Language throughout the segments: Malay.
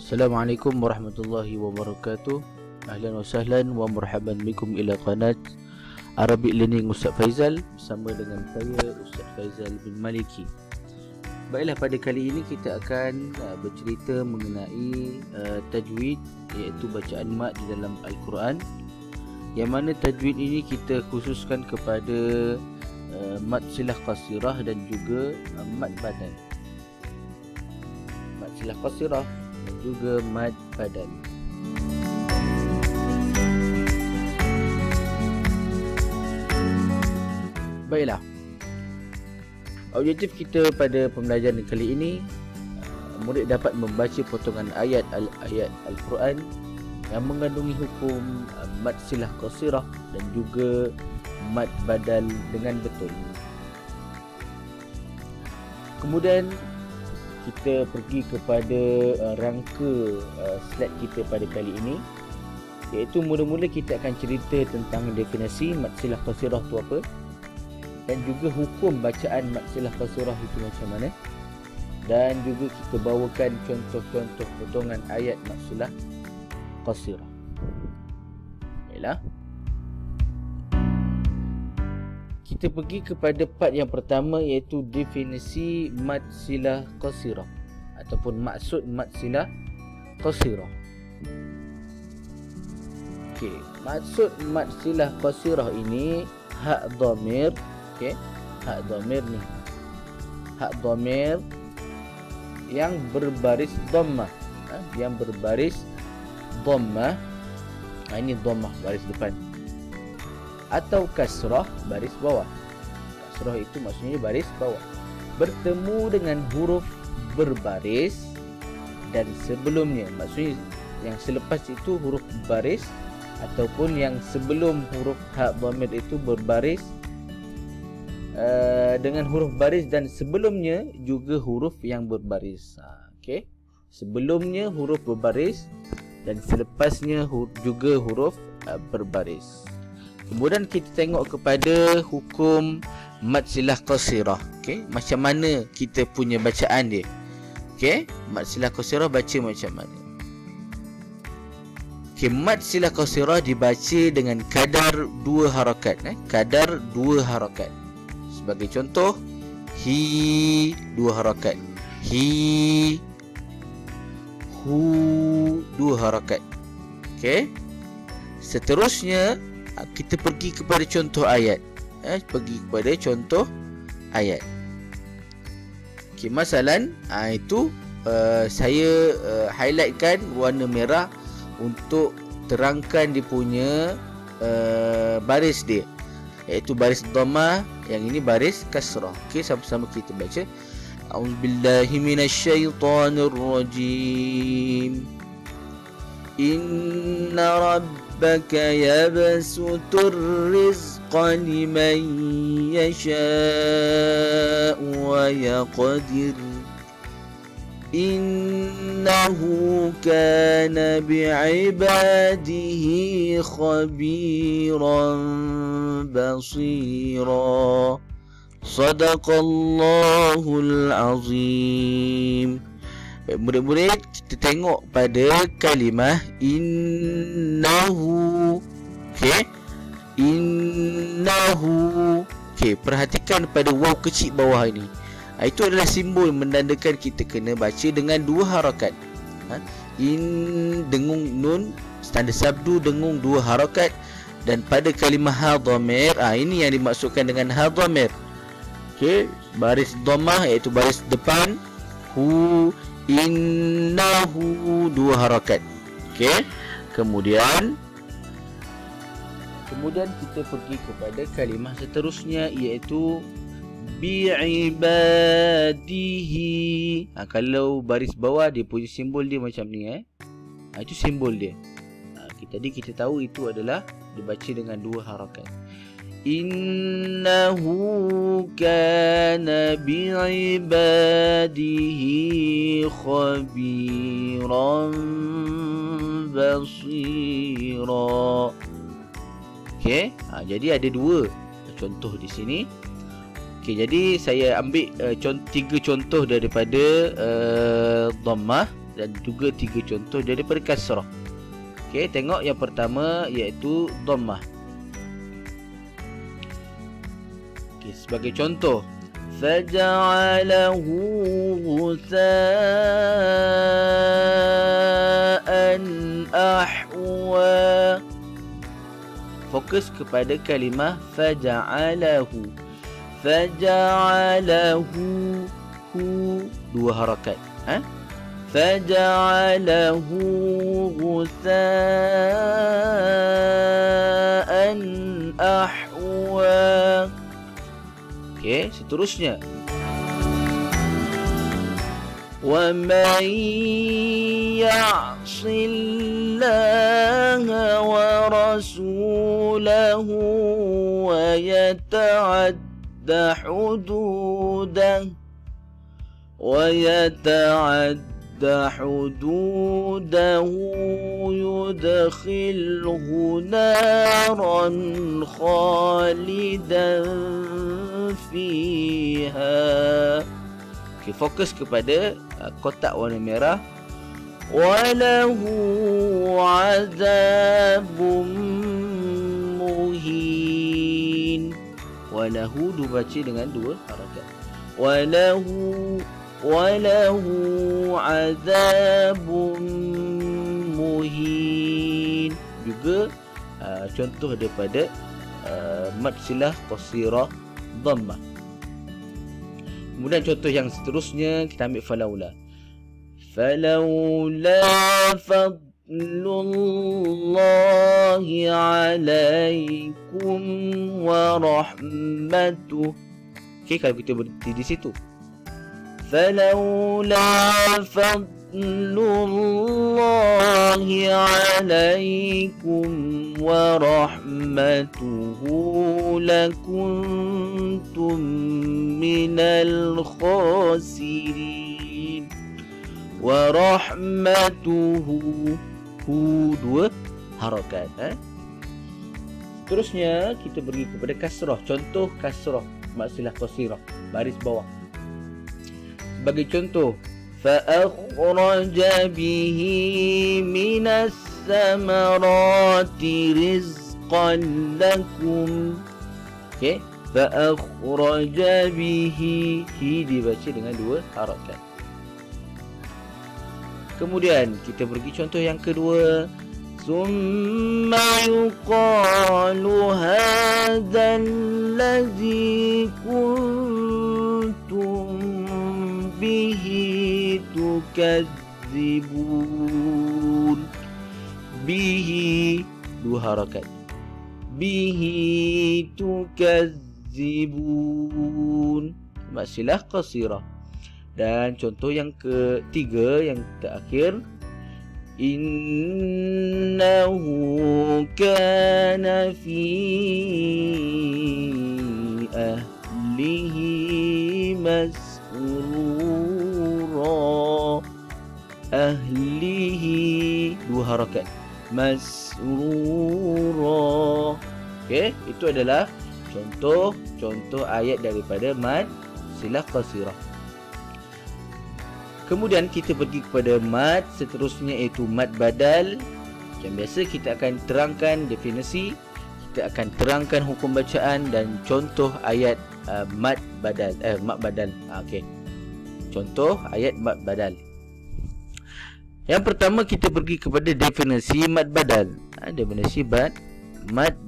Assalamualaikum warahmatullahi wabarakatuh. Ahlan wa sahlan wa marhaban bikum ila qanat Arabic Learning Ustaz Faizal bersama dengan saya Ustaz Faizal bin Maliki. Baiklah, pada kali ini kita akan bercerita mengenai tajwid, iaitu bacaan mat di dalam Al-Quran. Yang mana tajwid ini kita khususkan kepada mat silah qasirah dan juga mat badan. Mat silah qasirah dan juga mat badan. Baiklah, objektif kita pada pembelajaran kali ini, murid dapat membaca potongan ayat-ayat Al-Quran yang mengandungi hukum mat silah qasirah dan juga mat badal dengan betul. Kemudian kita pergi kepada rangka slide kita pada kali ini, iaitu mula-mula kita akan cerita tentang definisi mat silah qasirah itu apa, dan juga hukum bacaan mat silah qasirah itu macam mana, dan juga kita bawakan contoh-contoh potongan ayat mat silah qasirah. Baiklah, kita pergi kepada part yang pertama, iaitu definisi mat silah qasirah ataupun maksud mat silah qasirah. Okey, maksud mat silah qasirah ini hak dhamir. Okey, hak dhamir ni, hak dhamir yang berbaris dhammah, yang berbaris dhammah. Ini dhammah baris depan, atau kasrah baris bawah. Kasrah itu maksudnya baris bawah, bertemu dengan huruf berbaris dan sebelumnya, maksudnya yang selepas itu huruf baris ataupun yang sebelum huruf hak dhamir itu berbaris dengan huruf baris dan sebelumnya juga huruf yang berbaris. Okey, sebelumnya huruf berbaris dan selepasnya juga huruf berbaris. Kemudian kita tengok kepada hukum mat silah qasirah. Okey, macam mana kita punya bacaan dia. Okey, mat silah qasirah baca macam mana. Okey, mat silah qasirah dibaca dengan kadar 2 harakat, kadar 2 harakat. Sebagai contoh, hi 2 harakat, hi, hu 2 harakat. Okey, seterusnya kita pergi kepada contoh ayat. Pergi kepada contoh ayat. Okey, masalan, itu saya highlightkan warna merah untuk terangkan dia punya baris dia, iaitu baris dhammah, yang ini baris kasrah. Okey, sama-sama kita baca. A'udzubillahi minasyaitonir rajim. Inna rabbaka yabsutur rizqa liman yasha'u wa yaqdir. Innahu kana bi'ibadihi khabiran basira. Sadaqallahul azim. Murid-murid, kita tengok pada kalimah innahu. Okey, innahu. Okey, perhatikan pada waw kecil bawah ini. Itu adalah simbol menandakan kita kena baca dengan 2 harakat. In dengung nun, tanda sabdu dengung 2 harakat. Dan pada kalimah ha dhamir, ini yang dimaksudkan dengan ha dhamir. Okey, baris dhammah iaitu baris depan, hu, innahu 2 harakat. Okey, kemudian kita pergi kepada kalimah seterusnya, iaitu bi'ibadihi. Kalau baris bawah dia punya simbol dia macam ni, itu simbol dia. Tadi kita tahu itu adalah dibaca dengan 2 harakat. Innahu kana bi'ibadihi khabiran basira. Okey, jadi ada 2 contoh di sini. Okey, jadi saya ambil 3 contoh daripada dhammah dan juga 3 contoh daripada kasrah. Okey, tengok yang pertama iaitu dhammah. Okey, sebagai contoh, faja'alahu ghusaan ahwa. Fokus kepada kalimah faja'alahu. Faja'alahu, hu, 2 harakat. Faja'alahu ghusaan ahwa. Okey, seterusnya. Wa man ya'sillaha wa rasulahu wa yata'adda hududah yudkhilhu naran khalidan fiha. Okay, fokus kepada kotak warna merah. Walahu azabun muhin. Walahu dibaca dengan 2 harakat. Walahu azabun muhin. Juga contoh daripada mad silah qasirah dhammah. Kemudian contoh yang seterusnya kita ambil falaula. Falaula fadlullahi alaikum wa rahmatuh. Okey, kalau kita berhenti di situ. Falaula fadlullahi alaikum wa rahmatuhu lakuntum minal khasirin. Wa rahmatuhu, hu, 2 harakat. Terusnya kita pergi kepada kasrah. Contoh kasrah mad silah qasirah, baris bawah. Sebagai contoh, fa akhraja bihi minas samarati rizqan lakum. Okey, fa akhraja bihi, hi dibaca dengan 2 harakat. Kemudian kita pergi contoh yang kedua. Summa yuqalu hadzal ladzi kuntum bihi tukadzibun. Bihi, 2 harakat. Bihi tukadzibun, mad silah qasirah. Dan contoh yang ketiga, yang terakhir, innahu kana fi ahlihi masrura. Ahlihi, 2 harakat. Masrura. Okey, itu adalah contoh ayat daripada mad silah qasirah. Kemudian kita pergi kepada mad seterusnya, iaitu mad badal. Macam biasa kita akan terangkan definisi, kita akan terangkan hukum bacaan dan contoh ayat mad badal. Okey. Contoh ayat mad badal. Yang pertama kita pergi kepada definisi mad badal. Definisi mad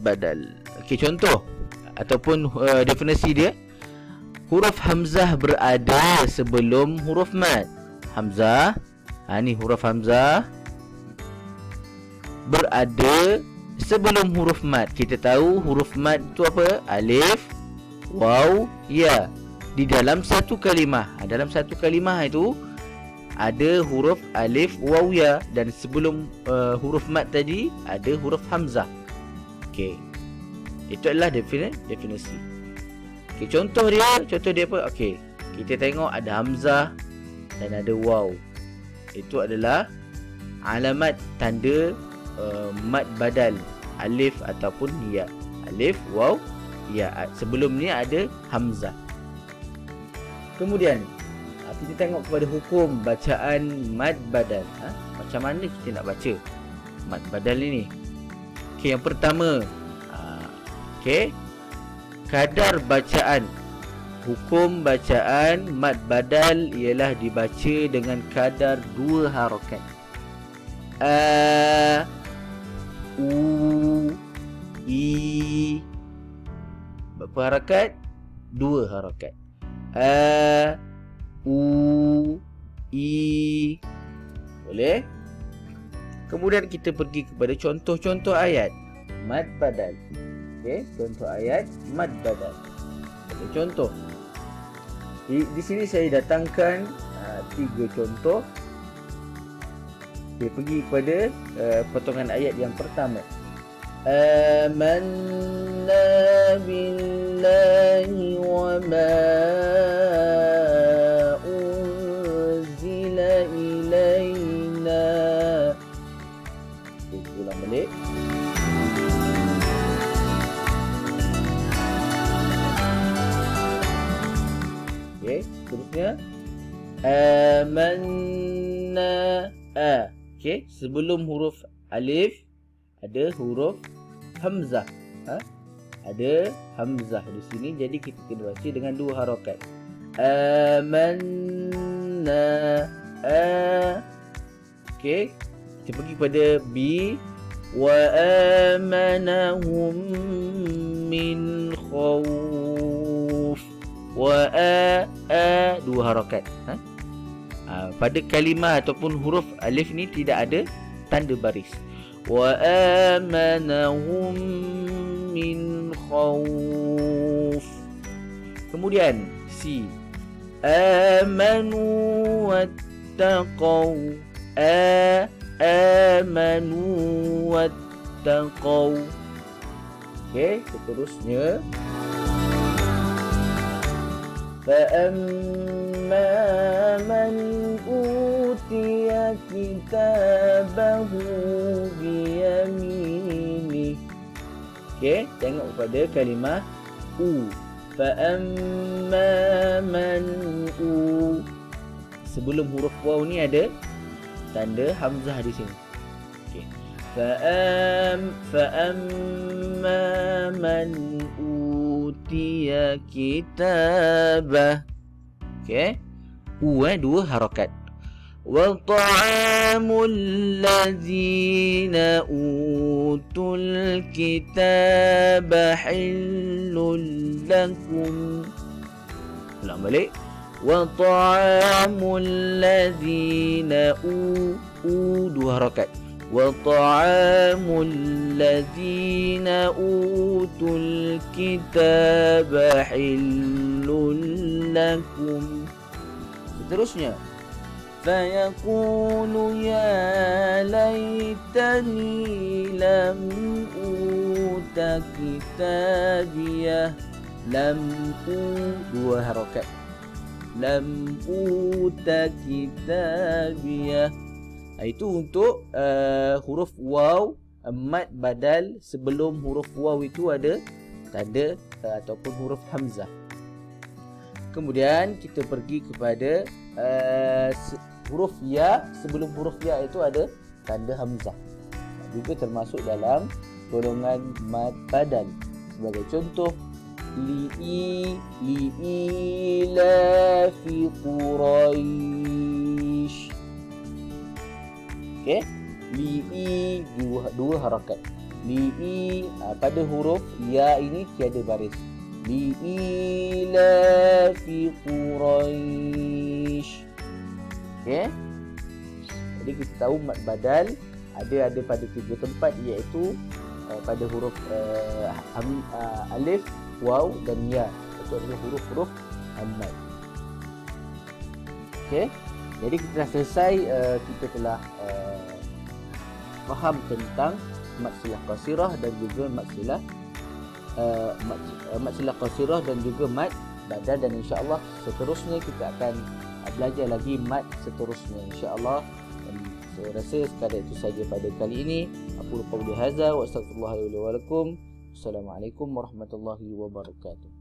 badal. Okey, contoh ataupun definisi dia. Huruf hamzah berada sebelum huruf mad. Hamzah, ni huruf hamzah berada sebelum huruf mad. Kita tahu huruf mad itu apa? Alif, waw, ya. Di dalam satu kalimah. Dalam satu kalimah itu ada huruf alif, waw, ya. Dan sebelum huruf mad tadi ada huruf hamzah. Okey, itu adalah definisi. Okey, contoh dia apa? Okey, kita tengok ada hamzah dan ada waw. Itu adalah alamat tanda mad badal, alif ataupun ya. Alif, waw, ya. Sebelum ni ada hamzah. Kemudian Kita tengok kepada hukum bacaan mad badal. Macam mana kita nak baca mad badal ini? Okey, yang pertama, okey, kadar bacaan. Hukum bacaan mad badal ialah dibaca dengan kadar 2 harakat. A, U, I. Berapa harakat? 2 harakat. A, U, I. Boleh? Kemudian kita pergi kepada contoh-contoh ayat mad badal. Okey, contoh ayat mad badal. Contoh. Di sini saya datangkan 3 contoh. Kita pergi kepada potongan ayat yang pertama. Amanna billahi wa ma unzila ilaina. Ulang balik. Okey, seterusnya amanna. Okey, sebelum huruf alif ada huruf hamzah. Ada hamzah di sini, jadi kita kena baca dengan 2 harakat. Amanna. Okey, kita pergi pada B. Wa amanahum min khawf. Wa 2 harakat. Pada kalimah ataupun huruf alif ni tidak ada tanda baris. Wa amanahum min khawf. Kemudian C. Amanu wattaqaw. Amanu wattaqaw. Okey, seterusnya فَأَمَّا مَنْ أُوتِيَ كِتَابَهُ بِيَمِينِهِ. Okey, tengok pada kalimah U. فَأَمَّا مَنْ U. Sebelum huruf waw ni ada tanda hamzah di sini. Okey. فَأَمَّا مَنْ utiya kitabah. Okey. U 2 harakat. Wa ta'amul ladzina utul kitaba halul lakum. Ulang balik. Wa ta'amul ladzina 2 harakat. وَطَعَامُ الَّذِينَ أُوتُوا الْكِتَابَ حِلٌّ لَكُمْ. Seterusnya فَيَقُولُ يَا لَيْتَنِي لَمْ أُوتَ كِتَابِيَهْ. لَمْ 2 harakat. لَمْ أُوتَ كِتَابِيَهْ. Itu untuk huruf waw mad badal. Sebelum huruf waw itu ada tanda ataupun huruf hamzah. Kemudian kita pergi kepada huruf ya. Sebelum huruf ya itu ada tanda hamzah, juga termasuk dalam golongan mad badal. Sebagai contoh, li'ilafi Quraisy. Okey, li'i 2 harakat. Li'i pada huruf ya ini tiada baris. Li'ilafi Quraisy. Okey. Jadi kita tahu mad badal ada pada 3 tempat, iaitu pada huruf alif, waw dan ya. Itu adalah huruf-huruf mad. Okey. Jadi kita dah selesai, kita telah faham tentang mad silah qasirah dan juga mad silah qasirah dan juga mad badal, dan insya-Allah seterusnya kita akan belajar lagi mad seterusnya insya-Allah. Dan saya rasa sekadar itu saja pada kali ini. Aku lupa hadza wa astaghfirullah li wa lakum. Assalamualaikum warahmatullahi wabarakatuh.